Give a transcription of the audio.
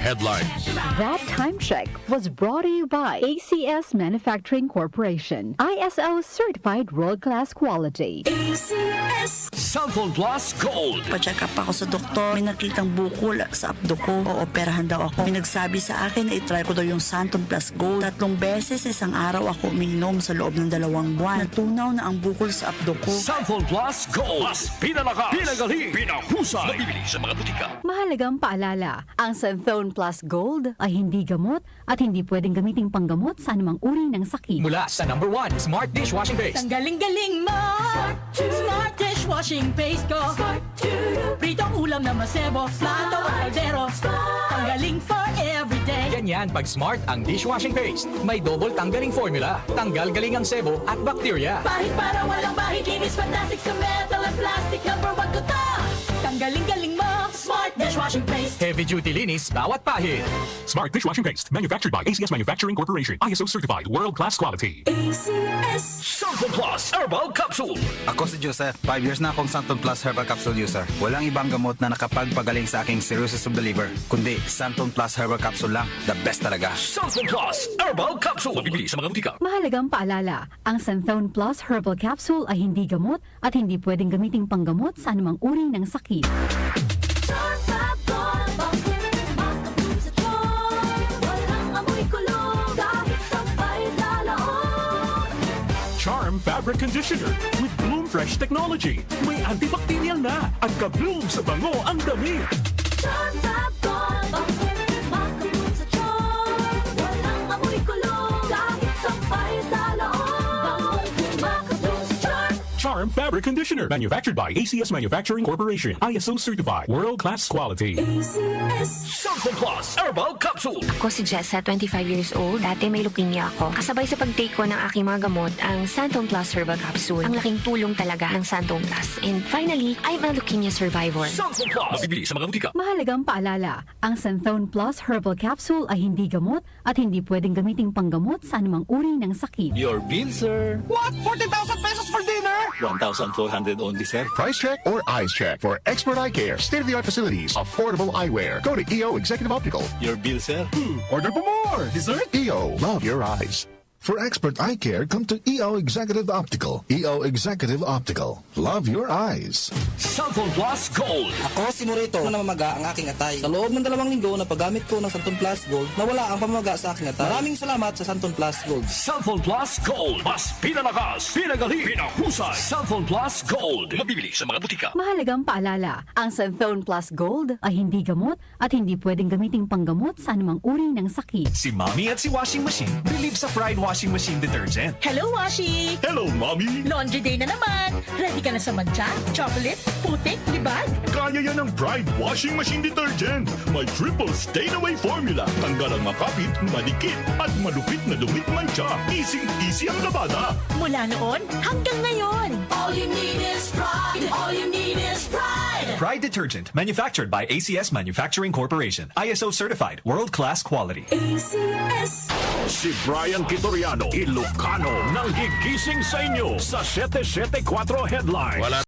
headlines. That time check was brought to you by ACS Manufacturing Corporation. ISO certified world-class quality. ACS. Cellphone Plus Gold. Pa-check up ako sa doktor. May nakitang bukol sa abdo ko. Ooperahan daw ako. May nagsabi sa akin na itry ko daw yung Santon Plus Gold. 3 beses isang araw ako uminom sa loob ng 2 buwan. Natunaw na ang bukol sa abdo ko. Cellphone Plus Gold. Mas pinalakas, pinagaling, pinahusay. Mabibili sa mga butika. Mahalagang paalala, ang Santhone Plus Gold ay hindi gamot at hindi pwedeng gamiting panggamot sa anumang uri ng sakit. Mula sa number 1 Smart Dishwashing Paste. Tanggaling-galing mo! Smart dishwashing paste ko! Pritong ulam na masebo, plato at kaldero. Tanggaling for everyday. Ganyan pag Smart ang dishwashing paste. May double tanggaling formula. Tanggal galing ang sebo at bacteria. Bahid para walang bahid, linis fantastic sa metal at plastic. Number 1 ko to! Tanggaling-galing mo! Smart dishwashing paste. Heavy duty linis bawat pahid. Smart Dishwashing Paste, manufactured by ACS Manufacturing Corporation. ISO certified, world-class quality. ACS. Cellphone Plus Herbal Capsule. Ako si Joseph. 5 years na akong Santon Plus Herbal Capsule user. Walang ibang gamot na nakapagpagaling sa aking cirrhosis of the liver, kundi Santon Plus Herbal Capsule lang. The best talaga. Cellphone Plus Herbal Capsule. Mabibili sa mga butika. Mahalagang paalala, ang Santhone Plus Herbal Capsule ay hindi gamot at hindi pwedeng gamiting panggamot sa anumang uri ng sakit. Charm Fabric Conditioner with Bloom Fresh Technology. May antibacterial na at ka-bloom sa bango ang damit. Charm Fabric Conditioner, manufactured by ACS Manufacturing Corporation. ISO certified, world-class quality. Cellphone Plus Herbal Capsule. Ako si Jessa, 25 years old. Dati may leukemia ako. Kasabay sa pag-take ko ng aking mga gamot, ang Santon Plus Herbal Capsule. Ang laking tulong talaga ng Santon Plus. And finally, I'm a leukemia survivor. Cellphone Plus. Mabibili sa mga butika. Mahalagang paalala, ang Santhone Plus Herbal Capsule ay hindi gamot at hindi pwedeng gamiting panggamot sa anumang uri ng sakit. Your bill, sir. What? 40,000 pesos for dinner? 1,400 only, sir. Price check or eyes check for expert eye care, state-of-the-art facilities, affordable eyewear. Go to EO Executive Optical. Your bill, sir. Order for more. Dessert? EO. Love your eyes. For expert eye care, come to EO Executive Optical. EO Executive Optical. Love your eyes. Cellphone Plus Gold. Ako si Morito na namamaga ang aking atay. Sa loob ng 2 linggo na paggamit ko ng Santon Plus Gold, nawala ang pamamaga sa aking atay. Maraming salamat sa Santon Plus Gold. Cellphone Plus Gold. Mas pinalakas, pinagaling, pinahusay. Cellphone Plus Gold. Mabibili sa mga butika. Mahalagang paalala, ang Santhone Plus Gold ay hindi gamot at hindi pwedeng gamiting panggamot sa anumang uri ng sakit. Si Mommy at si Washing Machine believe sa Pride Washing Machine Detergent. Hello, Washi! Hello, Mommy! Laundry day na naman! Ready ka na sa mancha, chocolate, putik, libag? Kaya yan ang Pride Washing Machine Detergent. May triple stain-away formula. Tanggal ang makapit, malikit, at malupit na dumit mancha. Easy ang labada. Mula noon hanggang ngayon. All you need is pride. All you need is pride. Pride Detergent, manufactured by ACS Manufacturing Corporation. ISO certified, world-class quality. ACS. Si Brian Kitoriano, Ilocano, nang gigising sa inyo sa 774 Headlines. Wala